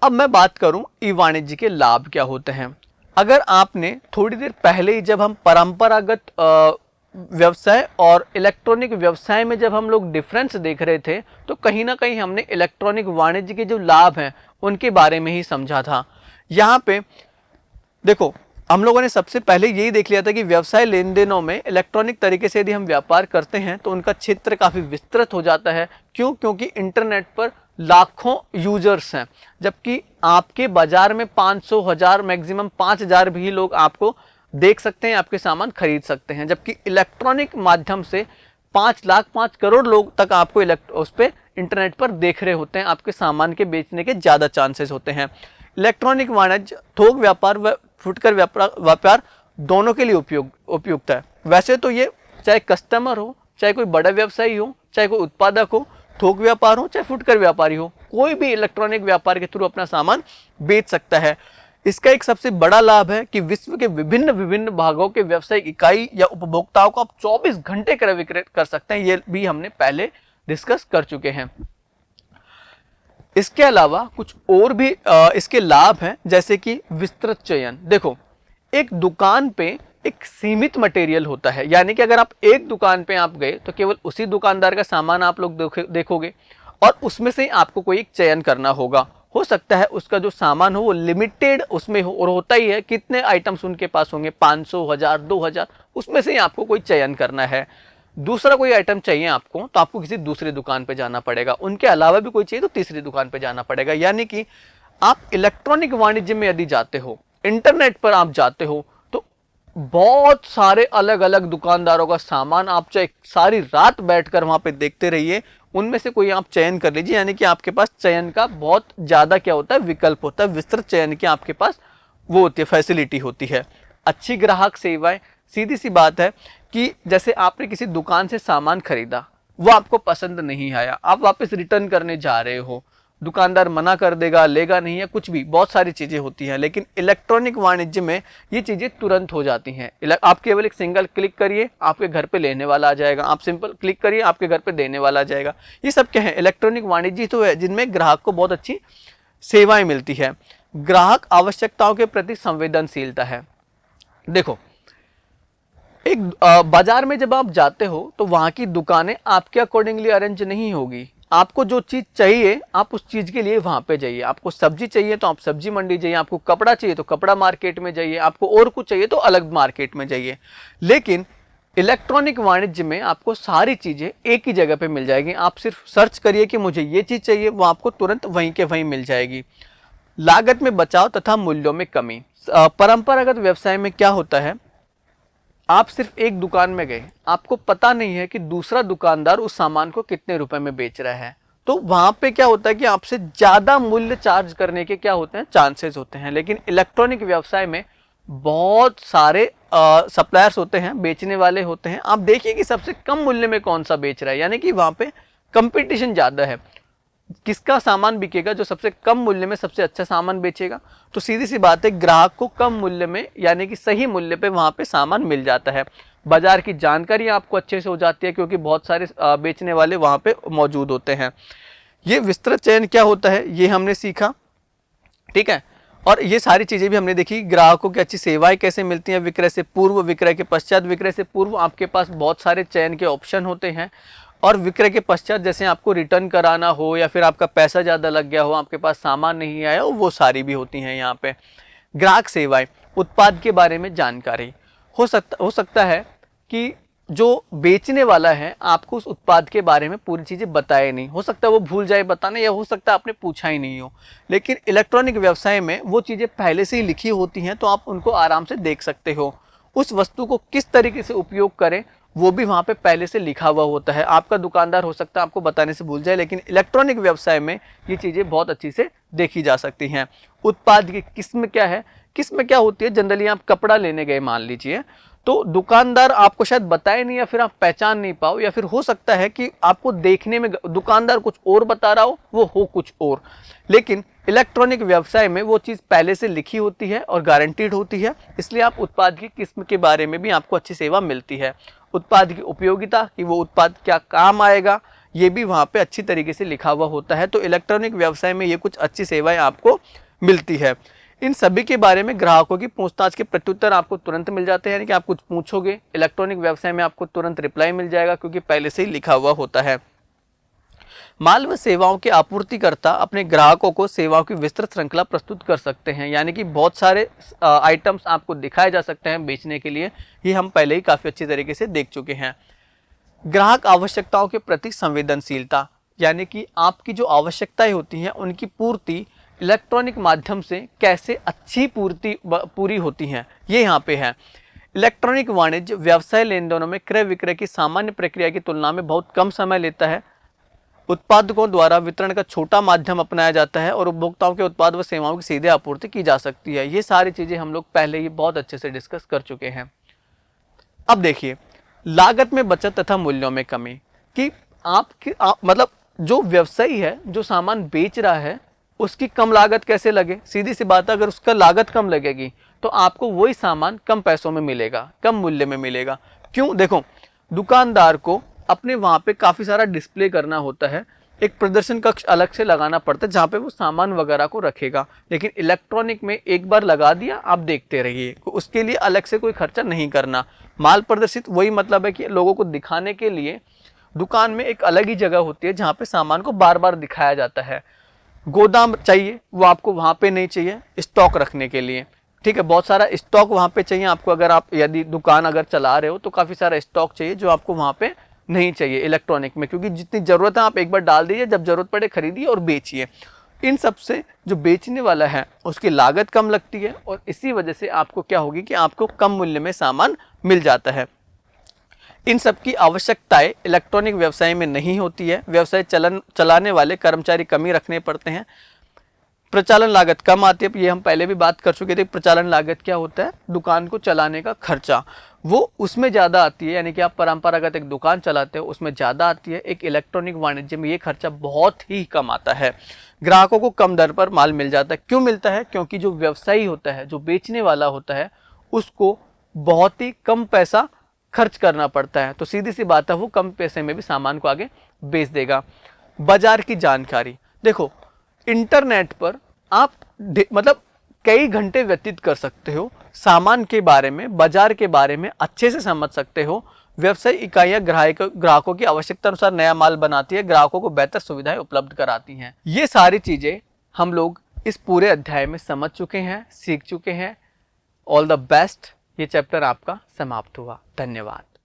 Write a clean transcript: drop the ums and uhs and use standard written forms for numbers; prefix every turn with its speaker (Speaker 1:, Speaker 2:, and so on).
Speaker 1: अब मैं बात करूं ई वाणिज्य के लाभ क्या होते हैं। अगर आपने थोड़ी देर पहले ही जब हम परंपरागत व्यवसाय और इलेक्ट्रॉनिक व्यवसाय में जब हम लोग डिफरेंस देख रहे थे, तो कहीं ना कहीं हमने इलेक्ट्रॉनिक वाणिज्य के जो लाभ हैं उनके बारे में ही समझा था। यहाँ पे देखो, हम लोगों ने सबसे पहले यही देख लिया था कि व्यवसाय लेन देनों में इलेक्ट्रॉनिक तरीके से यदि हम व्यापार करते हैं तो उनका क्षेत्र काफी विस्तृत हो जाता है। क्यों? क्योंकि इंटरनेट पर लाखों यूजर्स हैं, जबकि आपके बाजार में 500, 1000, मैक्सिमम 5000 भी लोग आपको देख सकते हैं, आपके सामान खरीद सकते हैं। जबकि इलेक्ट्रॉनिक माध्यम से 5 लाख, 5 करोड़ लोग तक आपको उस पर इंटरनेट पर देख रहे होते हैं, आपके सामान के बेचने के ज्यादा चांसेस होते हैं। इलेक्ट्रॉनिक वाणिज्य थोक व्यापार व फुटकर व्यापार दोनों के लिए उपयुक्त है। वैसे तो ये चाहे कस्टमर हो, चाहे कोई बड़ा व्यवसायी हो, चाहे कोई उत्पादक हो, थोक व्यापार हो, चाहे फुटकर व्यापारी हो, कोई भी इलेक्ट्रॉनिक व्यापार के थ्रू अपना सामान बेच सकता है। इसका एक सबसे बड़ा लाभ है कि विश्व के विभिन्न विभिन्न भागों के व्यावसायिक इकाई या उपभोक्ताओं को आप 24 घंटे क्रय विक्रय कर सकते हैं। ये भी हमने पहले डिस्कस कर चुके हैं। इसके अलावा कुछ और भी इसके लाभ हैं, जैसे कि विस्तृत चयन। देखो, एक दुकान पे एक सीमित मटेरियल होता है, यानी कि अगर आप एक दुकान पे आप गए तो केवल उसी दुकानदार का सामान आप लोग देखोगे और उसमें से आपको कोई एक चयन करना होगा। हो सकता है उसका जो सामान हो वो लिमिटेड उसमें हो, और होता ही है कितने आइटम्स उनके पास होंगे, 500, 1000, 2000, उसमें से ही आपको कोई चयन करना है। दूसरा कोई आइटम चाहिए आपको तो आपको किसी दूसरी दुकान पे जाना पड़ेगा, उनके अलावा भी कोई चाहिए तो तीसरी दुकान पे जाना पड़ेगा। यानी कि आप इलेक्ट्रॉनिक वाणिज्य में यदि जाते हो, इंटरनेट पर आप जाते हो, तो बहुत सारे अलग अलग दुकानदारों का सामान आप चाहे सारी रात बैठकर वहां पे देखते रहिए, उनमें से कोई आप चयन कर लीजिए। यानी कि आपके पास चयन का बहुत ज्यादा क्या होता है, विकल्प होता है, विस्तृत चयन की आपके पास वो होती है, फैसिलिटी होती है। अच्छी ग्राहक सेवाएं, सीधी सी बात है कि जैसे आपने किसी दुकान से सामान खरीदा, वो आपको पसंद नहीं आया, आप वापस रिटर्न करने जा रहे हो, दुकानदार मना कर देगा, लेगा नहीं, है कुछ भी, बहुत सारी चीजें होती हैं। लेकिन इलेक्ट्रॉनिक वाणिज्य में ये चीजें तुरंत हो जाती हैं। आप केवल एक सिंगल क्लिक करिए, आपके घर पे लेने वाला आ जाएगा, आप सिंपल क्लिक करिए, आपके घर पे देने वाला आ जाएगा। ये सब क्या है, इलेक्ट्रॉनिक वाणिज्य तो है जिनमें ग्राहक को बहुत अच्छी सेवाएं मिलती है। ग्राहक आवश्यकताओं के प्रति संवेदनशीलता है। देखो, एक बाजार में जब आप जाते हो तो वहां की दुकानें आपके अकॉर्डिंगली अरेंज नहीं होगी। आपको जो चीज चाहिए आप उस चीज के लिए वहां पे जाइए। आपको सब्जी चाहिए तो आप सब्जी मंडी जाइए, आपको कपड़ा चाहिए तो कपड़ा मार्केट में जाइए, आपको और कुछ चाहिए तो अलग मार्केट में जाइए। लेकिन इलेक्ट्रॉनिक वाणिज्य में आपको सारी चीजें एक ही जगह पे मिल जाएगी। आप सिर्फ सर्च करिए कि मुझे ये चीज चाहिए, वो आपको तुरंत वहीं के वहीं मिल जाएगी। लागत में बचाव तथा मूल्यों में कमी। परंपरागत व्यवसाय में क्या होता है, आप सिर्फ एक दुकान में गए, आपको पता नहीं है कि दूसरा दुकानदार उस सामान को कितने रुपए में बेच रहा है, तो वहां पे क्या होता है कि आपसे ज्यादा मूल्य चार्ज करने के क्या होते हैं, चांसेस होते हैं। लेकिन इलेक्ट्रॉनिक व्यवसाय में बहुत सारे सप्लायर्स होते हैं, बेचने वाले होते हैं। आप देखिए कि सबसे कम मूल्य में कौन सा बेच रहा है, यानी कि वहां पे कंपटीशन ज्यादा है। किसका सामान बिकेगा, जो सबसे कम मूल्य में सबसे अच्छा सामान बेचेगा। तो सीधी सी बात है, ग्राहक को कम मूल्य में यानी कि सही मूल्य पे वहां पे सामान मिल जाता है। बाजार की जानकारी आपको अच्छे से हो जाती है क्योंकि बहुत सारे बेचने वाले वहां पे मौजूद होते हैं। ये विस्तृत चयन क्या होता है ये हमने सीखा, ठीक है। और ये सारी चीजें भी हमने देखी, ग्राहकों की अच्छी सेवाएं कैसे मिलती हैं विक्रय से पूर्व, विक्रय के पश्चात। विक्रय से पूर्व आपके पास बहुत सारे चयन के ऑप्शन होते हैं, और विक्रय के पश्चात जैसे आपको रिटर्न कराना हो या फिर आपका पैसा ज्यादा लग गया हो, आपके पास सामान नहीं आया हो, वो सारी भी होती हैं यहाँ पे। ग्राहक सेवाएं, उत्पाद के बारे में जानकारी। हो सकता है कि जो बेचने वाला है आपको उस उत्पाद के बारे में पूरी चीजें बताए नहीं, हो सकता है वो भूल जाए बताने, या हो सकता है आपने पूछा ही नहीं हो। लेकिन इलेक्ट्रॉनिक व्यवसाय में वो चीजें पहले से ही लिखी होती हैं, तो आप उनको आराम से देख सकते हो। उस वस्तु को किस तरीके से उपयोग करें वो भी वहां पे पहले से लिखा हुआ होता है। आपका दुकानदार हो सकता है आपको बताने से भूल जाए, लेकिन इलेक्ट्रॉनिक व्यवसाय में ये चीजें बहुत अच्छी से देखी जा सकती हैं। उत्पाद की किस्म क्या है, किस्म क्या होती है, जनरली आप कपड़ा लेने गए मान लीजिए, तो दुकानदार आपको शायद बताए नहीं, या फिर आप पहचान नहीं पाओ, या फिर हो सकता है कि आपको देखने में दुकानदार कुछ और बता रहा हो कुछ और। लेकिन इलेक्ट्रॉनिक व्यवसाय में वो चीज पहले से लिखी होती है और गारंटीड होती है, इसलिए आप उत्पाद की किस्म के बारे में भी आपको अच्छी सेवा मिलती है। उत्पाद की उपयोगिता, कि वो उत्पाद क्या काम आएगा, ये भी वहाँ पे अच्छी तरीके से लिखा हुआ होता है। तो इलेक्ट्रॉनिक व्यवसाय में ये कुछ अच्छी सेवाएं आपको मिलती है। इन सभी के बारे में ग्राहकों की पूछताछ के प्रत्युत्तर आपको तुरंत मिल जाते हैं, यानी कि आप कुछ पूछोगे इलेक्ट्रॉनिक व्यवसाय में आपको तुरंत रिप्लाई मिल जाएगा, क्योंकि पहले से ही लिखा हुआ होता है। माल व सेवाओं के आपूर्तिकर्ता अपने ग्राहकों को सेवाओं की विस्तृत श्रृंखला प्रस्तुत कर सकते हैं, यानी कि बहुत सारे आइटम्स आपको दिखाए जा सकते हैं बेचने के लिए। ये हम पहले ही काफ़ी अच्छी तरीके से देख चुके हैं। ग्राहक आवश्यकताओं के प्रति संवेदनशीलता, यानी कि आपकी जो आवश्यकताएं होती हैं उनकी पूर्ति इलेक्ट्रॉनिक माध्यम से कैसे अच्छी पूरी होती हैं, ये यहाँ पे है। इलेक्ट्रॉनिक वाणिज्य व्यवसाय लेन देनों में क्रय विक्रय की सामान्य प्रक्रिया की तुलना में बहुत कम समय लेता है। उत्पादकों द्वारा वितरण का छोटा माध्यम अपनाया जाता है और उपभोक्ताओं के उत्पाद व सेवाओं की सीधे आपूर्ति की जा सकती है। ये सारी चीज़ें हम लोग पहले ही बहुत अच्छे से डिस्कस कर चुके हैं। अब देखिए, लागत में बचत तथा मूल्यों में कमी, कि मतलब जो व्यवसायी है, जो सामान बेच रहा है, उसकी कम लागत कैसे लगे। सीधी सी बात है, अगर उसका लागत कम लगेगी तो आपको वही सामान कम पैसों में मिलेगा, कम मूल्य में मिलेगा। क्यों? देखो, दुकानदार को अपने वहाँ पे काफ़ी सारा डिस्प्ले करना होता है, एक प्रदर्शन कक्ष अलग से लगाना पड़ता है जहाँ पे वो सामान वगैरह को रखेगा। लेकिन इलेक्ट्रॉनिक में एक बार लगा दिया, आप देखते रहिए, उसके लिए अलग से कोई खर्चा नहीं करना। माल प्रदर्शित वही मतलब है कि लोगों को दिखाने के लिए दुकान में एक अलग ही जगह होती है जहाँ पे सामान को बार बार दिखाया जाता है। गोदाम चाहिए, वो आपको वहाँ पे नहीं चाहिए स्टॉक रखने के लिए, ठीक है। बहुत सारा स्टॉक वहाँ पे चाहिए आपको, अगर आप यदि दुकान अगर चला रहे हो तो काफ़ी सारा स्टॉक चाहिए जो आपको वहाँ पे नहीं चाहिए इलेक्ट्रॉनिक में, क्योंकि जितनी ज़रूरत है आप एक बार डाल दीजिए, जब ज़रूरत पड़े खरीदिए और बेचिए। इन सब से जो बेचने वाला है उसकी लागत कम लगती है और इसी वजह से आपको क्या होगी कि आपको कम मूल्य में सामान मिल जाता है। इन सब की आवश्यकताएं इलेक्ट्रॉनिक व्यवसाय में नहीं होती है। व्यवसाय चलाने वाले कर्मचारी कम ही रखने पड़ते हैं। प्रचालन लागत कम आती है, ये हम पहले भी बात कर चुके थे। प्रचालन लागत क्या होता है? दुकान को चलाने का खर्चा, वो उसमें ज़्यादा आती है, यानी कि आप परंपरागत एक दुकान चलाते हो उसमें ज़्यादा आती है। एक इलेक्ट्रॉनिक वाणिज्य में ये खर्चा बहुत ही कम आता है। ग्राहकों को कम दर पर माल मिल जाता है। क्यों मिलता है? क्योंकि जो व्यवसायी होता है, जो बेचने वाला होता है, उसको बहुत ही कम पैसा खर्च करना पड़ता है। तो सीधी सी बात है, वो कम पैसे में भी सामान को आगे बेच देगा। बाजार की जानकारी, देखो इंटरनेट पर आप मतलब कई घंटे व्यतीत कर सकते हो, सामान के बारे में, बाजार के बारे में अच्छे से समझ सकते हो। व्यवसाय इकाइयां ग्राहकों की आवश्यकता अनुसार नया माल बनाती है, ग्राहकों को बेहतर सुविधाएं उपलब्ध कराती हैं। ये सारी चीजें हम लोग इस पूरे अध्याय में समझ चुके हैं, सीख चुके हैं। All the best. ये चैप्टर आपका समाप्त हुआ। धन्यवाद।